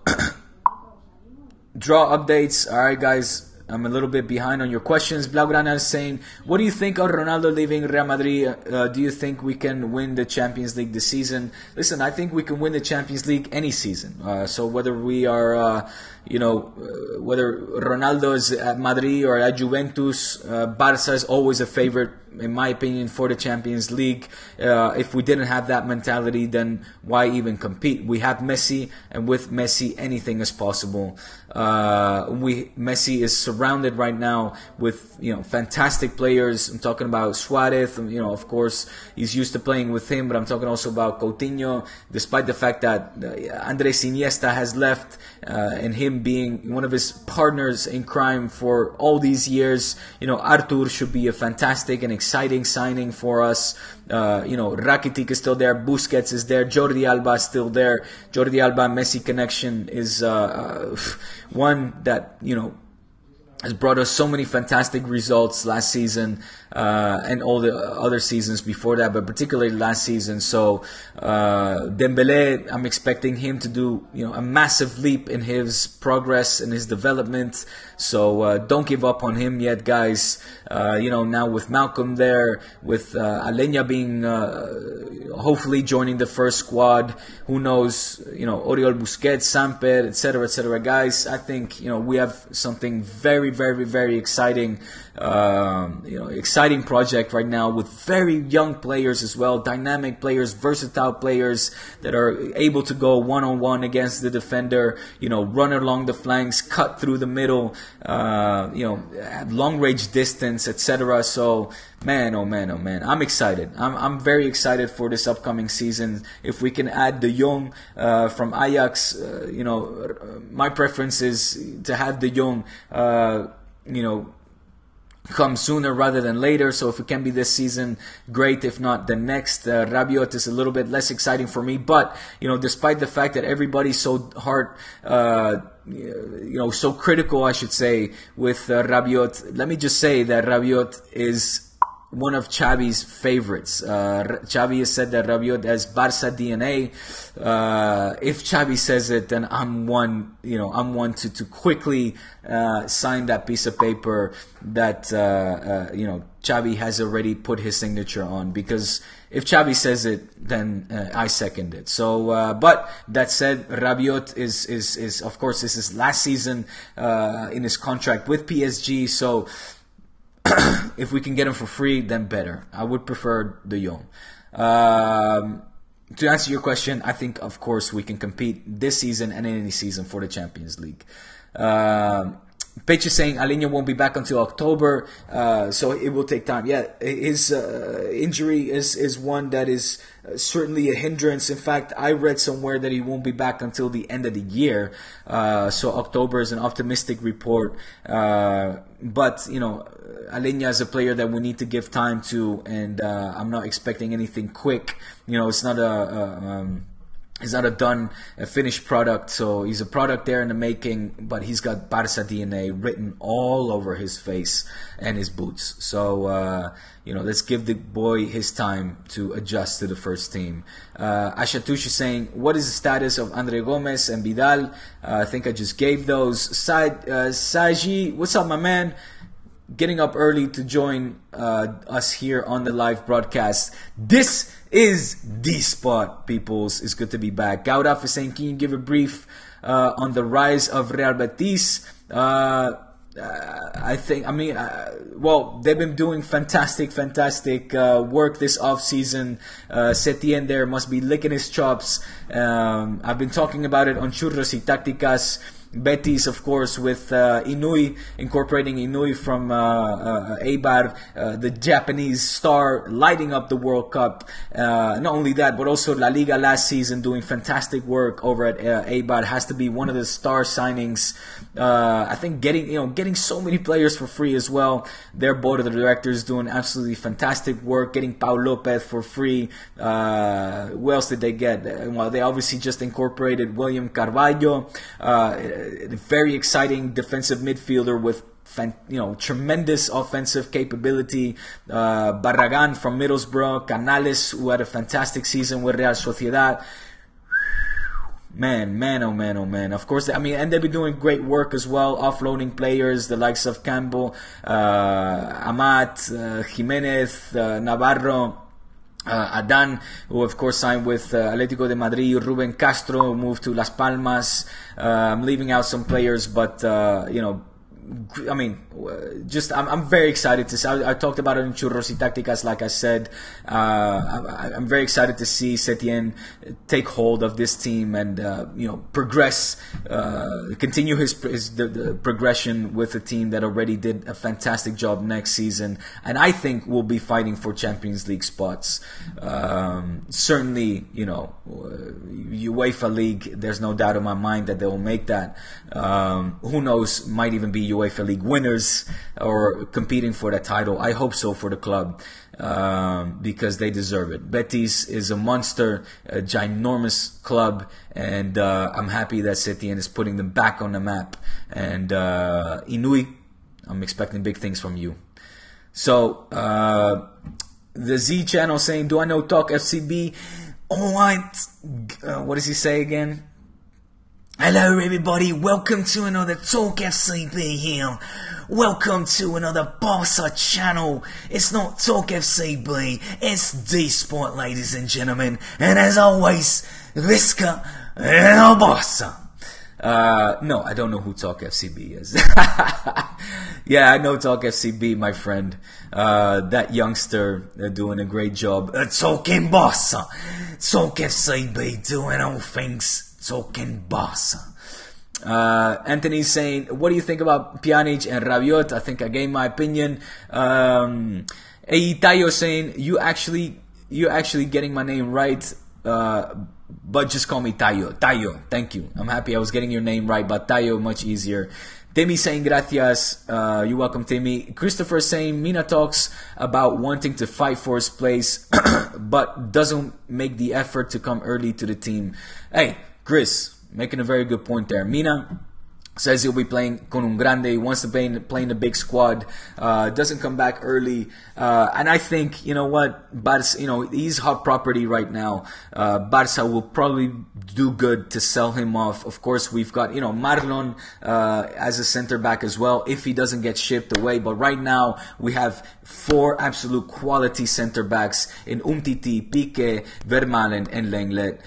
draw updates. All right, guys. I'm a little bit behind on your questions. Blaugrana is saying, what do you think of Ronaldo leaving Real Madrid? Do you think we can win the Champions League this season? Listen, I think we can win the Champions League any season. So whether we are, whether Ronaldo is at Madrid or at Juventus, Barca is always a favorite, in my opinion, for the Champions League. If we didn't have that mentality, then why even compete? We have Messi, and with Messi, anything is possible. Messi is surrounded right now with fantastic players. I'm talking about Suarez. Of course, he's used to playing with him, but I'm talking also about Coutinho. Despite the fact that Andres Iniesta has left, and him being one of his partners in crime for all these years, Artur should be a fantastic and exciting signing for us. Rakitic is still there, Busquets is there, Jordi Alba is still there. Jordi Alba Messi connection is one that has brought us so many fantastic results last season, and all the other seasons before that, but particularly last season. So Dembele, I'm expecting him to do a massive leap in his progress and his development. So don't give up on him yet, guys. Now with Malcom there, with Alenya being hopefully joining the first squad, who knows? Oriol Busquets, Samper, etc., etc. Guys, I think we have something very, very, very exciting. Exciting project right now with very young players as well, dynamic players, versatile players that are able to go one-on-one against the defender, run along the flanks, cut through the middle, have long-range distance, etc. So, man, oh man, oh man, I'm excited. I'm very excited for this upcoming season. If we can add De Jong from Ajax, my preference is to have De Jong, come sooner rather than later. So if it can be this season, great. If not, the next. Rabiot is a little bit less exciting for me, but despite the fact that everybody's so hard, so critical, I should say, with Rabiot, let me just say that Rabiot is one of Xavi's favorites. Xavi has said that Rabiot has Barca DNA. If Xavi says it, then I'm one to quickly sign that piece of paper that Xavi has already put his signature on. Because if Xavi says it, then I second it. So, but that said, Rabiot is of course, this is last season in his contract with PSG. So, if we can get him for free, then better. I would prefer De Jong. To answer your question, I think, of course, we can compete this season and any season for the Champions League. Pitch is saying Alenya won't be back until October, so it will take time. Yeah, his injury is one that is certainly a hindrance. In fact, I read somewhere that he won't be back until the end of the year. So October is an optimistic report. But, Alenya is a player that we need to give time to, and I'm not expecting anything quick. It's not a finished product, so he's a product there in the making, but he's got Barca DNA written all over his face and his boots. So, let's give the boy his time to adjust to the first team. Ashatush is saying, what is the status of Andre Gomez and Vidal? I think I just gave those. Saji, what's up, my man? Getting up early to join us here on the live broadcast. This is the spot, peoples. It's good to be back. Gaudaf is saying, can you give a brief on the rise of Real Betis? Well, they've been doing fantastic work this off-season. Setien there must be licking his chops. I've been talking about it on Churros y Tácticas. Betis, of course, with Inui, incorporating Inui from Eibar, the Japanese star, lighting up the World Cup. Not only that, but also La Liga last season, doing fantastic work over at Eibar. Has to be one of the star signings. I think getting so many players for free as well. Their board of directors doing absolutely fantastic work. Getting Pau Lopez for free. Who else did they get? Well, they obviously just incorporated William Carvalho. very exciting defensive midfielder with tremendous offensive capability. Barragan from Middlesbrough, Canales, who had a fantastic season with Real Sociedad. Man, oh man. Of course, I mean, and they've been doing great work as well, offloading players, the likes of Campbell, Amat, Jimenez, Navarro, Adan, who of course signed with Atlético de Madrid, Ruben Castro, who moved to Las Palmas. I'm leaving out some players, but I mean, I'm very excited to see. I talked about it in Churros y Tácticas, like I said. I'm very excited to see Setien take hold of this team and progress, continue the progression with a team that already did a fantastic job next season, and I think we'll be fighting for Champions League spots. Certainly, UEFA League. There's no doubt in my mind that they will make that. Who knows? Might even be UEFA League winners or competing for that title. I hope so for the club, because they deserve it. Betis is a monster, a ginormous club, and I'm happy that Setien is putting them back on the map. And Inui, I'm expecting big things from you. So the Z channel saying, do I know Talk FCB? Alright, what does he say again? Hello everybody, welcome to another Talk FCB here. Welcome to another Barca channel. It's not Talk FCB, it's D-Sport, ladies and gentlemen. And as always, Visca El Barca. No, I don't know who Talk FCB is. Yeah, I know Talk FCB, my friend. That youngster, they're doing a great job. Talking Barca. Talk FCB, doing all things talking Barca. Anthony's saying, what do you think about Pjanic and Rabiot? I think I gave my opinion. Tayo saying, you actually getting my name right, but just call me Tayo. Tayo, thank you. I'm happy I was getting your name right, but Tayo, much easier. Timmy saying gracias. You're welcome, Timmy. Christopher saying Mina talks about wanting to fight for his place, but doesn't make the effort to come early to the team. Hey, Chris, making a very good point there. Mina says he'll be playing con un grande. He wants to play in the big squad. Doesn't come back early. And I think, you know what, Barca, he's hot property right now. Barca will probably do good to sell him off. Of course, we've got, Marlon as a center back as well, if he doesn't get shipped away. But right now, we have 4 absolute quality center backs in Umtiti, Pique, Vermaelen, and Lenglet.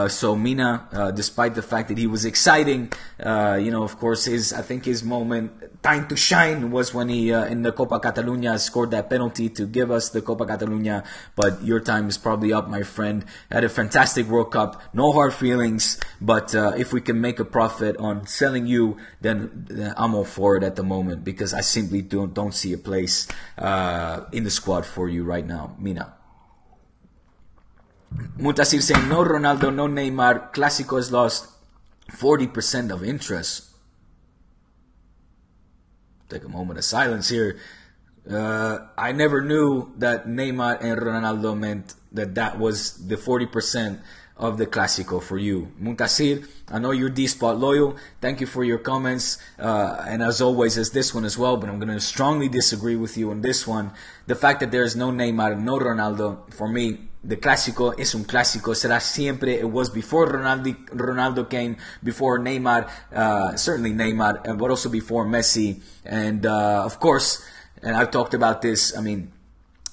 So Mina, despite the fact that he was exciting, of course, I think his moment, time to shine, was when he, in the Copa Catalunya, scored that penalty to give us the Copa Catalunya. But your time is probably up, my friend. Had a fantastic World Cup. No hard feelings. But if we can make a profit on selling you, then I'm all for it at the moment, because I simply don't see a place in the squad for you right now, Mina. Mutasir saying, no Ronaldo, no Neymar. Clásico has lost 40% of interest. Take a moment of silence here. I never knew that Neymar and Ronaldo meant that was the 40% of the Clásico for you. Muntasir, I know you're D-Spot loyal. Thank you for your comments. And as always, as this one as well, but I'm going to strongly disagree with you on this one. The fact that there is no Neymar, no Ronaldo, for me, the Clásico es un Clásico. Será siempre. It was before Ronaldo came, before Neymar, certainly Neymar, but also before Messi. And of course, and I've talked about this, I mean,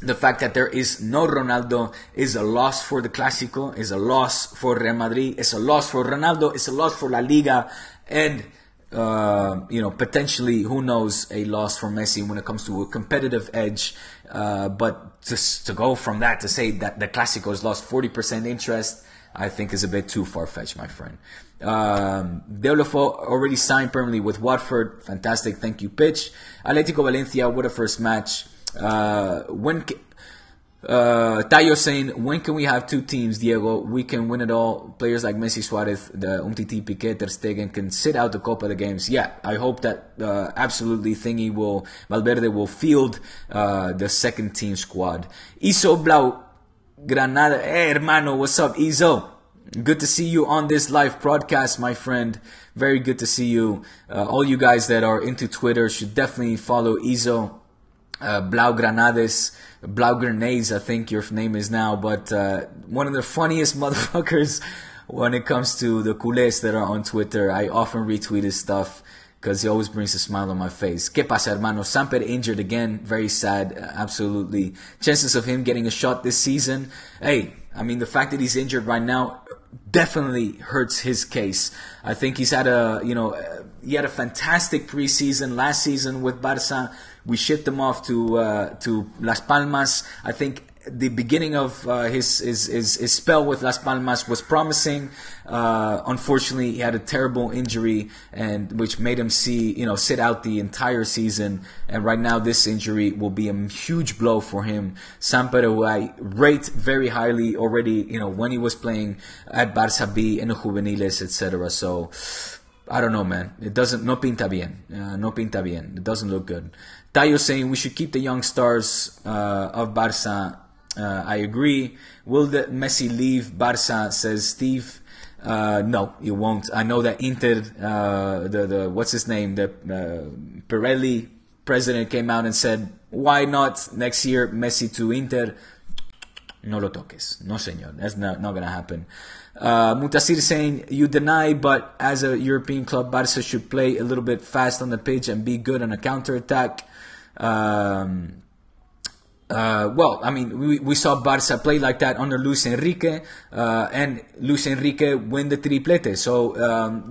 the fact that there is no Ronaldo is a loss for the Clásico, is a loss for Real Madrid, it's a loss for Ronaldo, it's a loss for La Liga, and potentially, who knows, a loss for Messi when it comes to a competitive edge. But just to go from that to say that the Clásico has lost 40% interest, I think is a bit too far-fetched, my friend. Deulofeu already signed permanently with Watford. Fantastic, thank you, Pitch. Atlético Valencia, what a first match. Tayo saying, when can we have 2 teams, Diego? We can win it all. Players like Messi, Suarez, the Umtiti, Piqué, Ter Stegen can sit out the Copa de Games. Yeah, I hope that absolutely Valverde will field the second team squad. Iso Blau Granada. Hey, hermano, what's up, Iso? Good to see you on this live broadcast, my friend. Very good to see you. All you guys that are into Twitter should definitely follow Izo. Blaugranadas, Blaugrenades, I think your name is now, but one of the funniest motherfuckers when it comes to the culés that are on Twitter. I often retweet his stuff because he always brings a smile on my face. ¿Qué pasa, hermano? Samper injured again. Very sad, absolutely. Chances of him getting a shot this season. Hey, I mean, the fact that he's injured right now definitely hurts his case. I think he's had he had a fantastic preseason last season with Barça. We shipped him off to Las Palmas. I think the beginning of his spell with Las Palmas was promising. Unfortunately, he had a terrible injury, and which made him sit out the entire season. And right now, this injury will be a huge blow for him. Samper, who I rate very highly already, when he was playing at Barça B in the juveniles, etc. So I don't know, man. It doesn't. No pinta bien. No pinta bien. It doesn't look good. Tayo saying we should keep the young stars of Barça. I agree. Will Messi leave Barça? Says Steve. No, you won't. I know that Inter, the what's his name, the Pirelli president came out and said, why not next year Messi to Inter? No lo toques. No, señor. That's not gonna happen. Mutasir saying, you deny, but as a European club, Barça should play a little bit fast on the pitch and be good on a counter-attack. Well, I mean, we saw Barça play like that under Luis Enrique, and Luis Enrique win the triplete. So,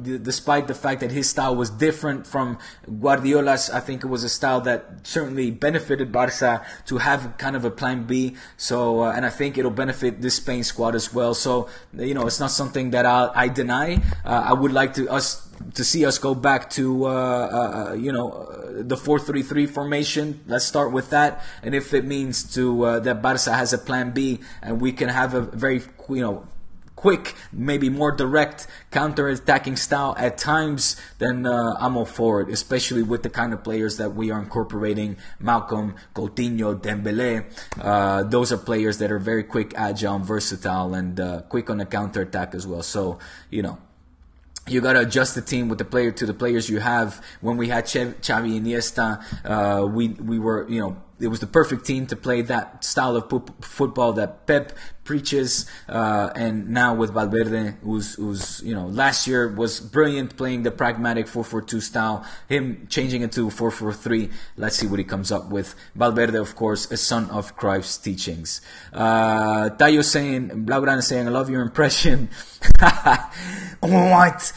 despite the fact that his style was different from Guardiola's, I think it was a style that certainly benefited Barça to have kind of a plan B. So, and I think it'll benefit this Spain squad as well. So, it's not something that I deny. I would like to see us go back to the 4-3-3 formation. Let's start with that, and if it means that Barça has a plan B and we can have a very quick, maybe more direct counter-attacking style at times, then I'm all for it, especially with the kind of players that we are incorporating. Malcom, Coutinho, Dembélé, those are players that are very quick, agile, and versatile, and quick on the counter-attack as well. So you gotta adjust the team with the players you have. When we had Xavi Iniesta, we were, it was the perfect team to play that style of football that Pep preaches. And now with Valverde, who's last year was brilliant playing the pragmatic 4-4-2 style. Him changing it to 4-4-3. Let's see what he comes up with. Valverde, of course, a son of Cruyff's teachings. Tayo saying, Blaugrana saying, I love your impression. Alright,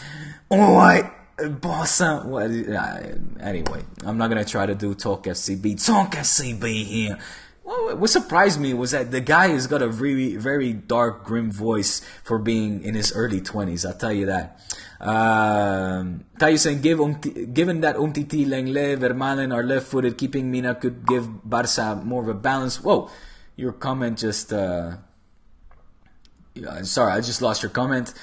boss. Anyway, I'm not gonna try to do Talk FCB. Talk FCB here. What surprised me was that the guy has got a really, very dark, grim voice for being in his early 20s. I'll tell you that. Tayo saying, given that Umtiti, Lenglet, Vermaelen are left-footed, keeping Mina could give Barça more of a balance. Whoa, your comment just. Sorry, I just lost your comment.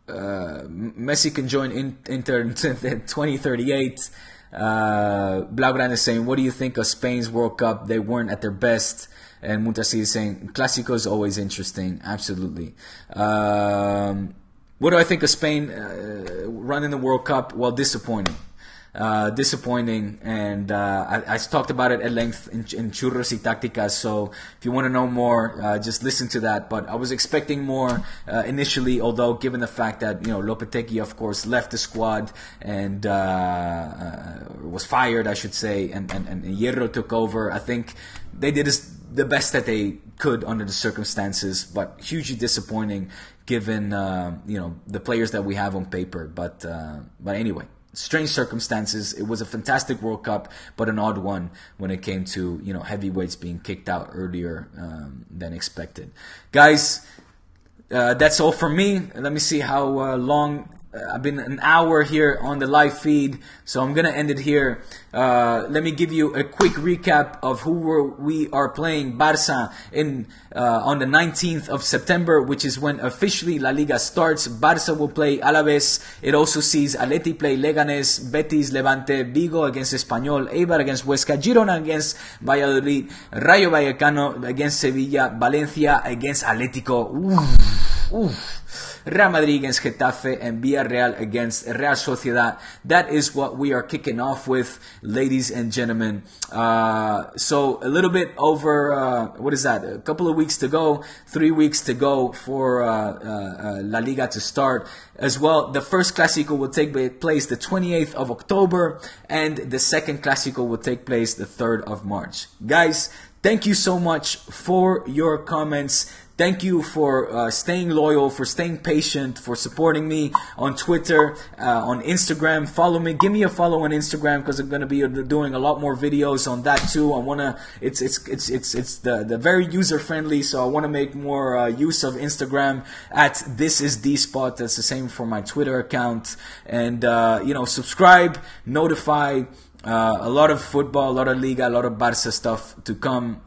Messi can join Inter in 2038. Blaugrana is saying, what do you think of Spain's World Cup? They weren't at their best. And Mutassi is saying, Clásico is always interesting. Absolutely. What do I think of Spain running the World Cup? Well, disappointing. And I talked about it at length in Churros y Tácticas, so if you want to know more, just listen to that. But I was expecting more initially, although given the fact that Lopetegui, of course, left the squad and was fired, I should say, and Hierro took over. I think they did the best that they could under the circumstances, but hugely disappointing given the players that we have on paper. But anyway. Strange circumstances. It was a fantastic World Cup, but an odd one when it came to heavyweights being kicked out earlier than expected. Guys, that's all from me. Let me see how long. I've been an hour here on the live feed, so I'm gonna end it here. Let me give you a quick recap of who we are playing Barça on the 19th of September, which is when officially La Liga starts. Barça will play Alaves. It also sees Atleti play Leganés, Betis, Levante, Vigo against Espanyol, Eibar against Huesca, Girona against Valladolid, Rayo Vallecano against Sevilla, Valencia against Atlético. Real Madrid against Getafe and Villarreal against Real Sociedad. That is what we are kicking off with, ladies and gentlemen. So a little bit over, what is that? A couple of weeks to go, 3 weeks to go for La Liga to start. As well, the first Clásico will take place the 28th of October, and the second Clásico will take place the 3rd of March. Guys, thank you so much for your comments. Thank you for staying loyal, for staying patient, for supporting me on Twitter, on Instagram. Follow me. Give me a follow on Instagram because I'm going to be doing a lot more videos on that too. I want to. It's the very user friendly, so I want to make more use of Instagram at This Is the Spot. That's the same for my Twitter account. And subscribe, notify. A lot of football, a lot of Liga, a lot of Barca stuff to come.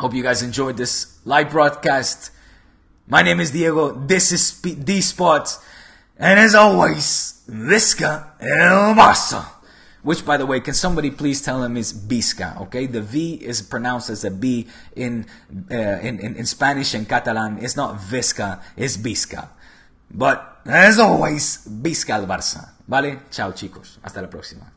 Hope you guys enjoyed this live broadcast. My name is Diego. This is The Spot. And as always, Visca el Barça. Which, by the way, can somebody please tell him is Visca, okay? The V is pronounced as a B in Spanish and Catalan. It's not Visca, it's Visca. But, as always, Visca el Barça. ¿Vale? Chao, chicos. Hasta la próxima.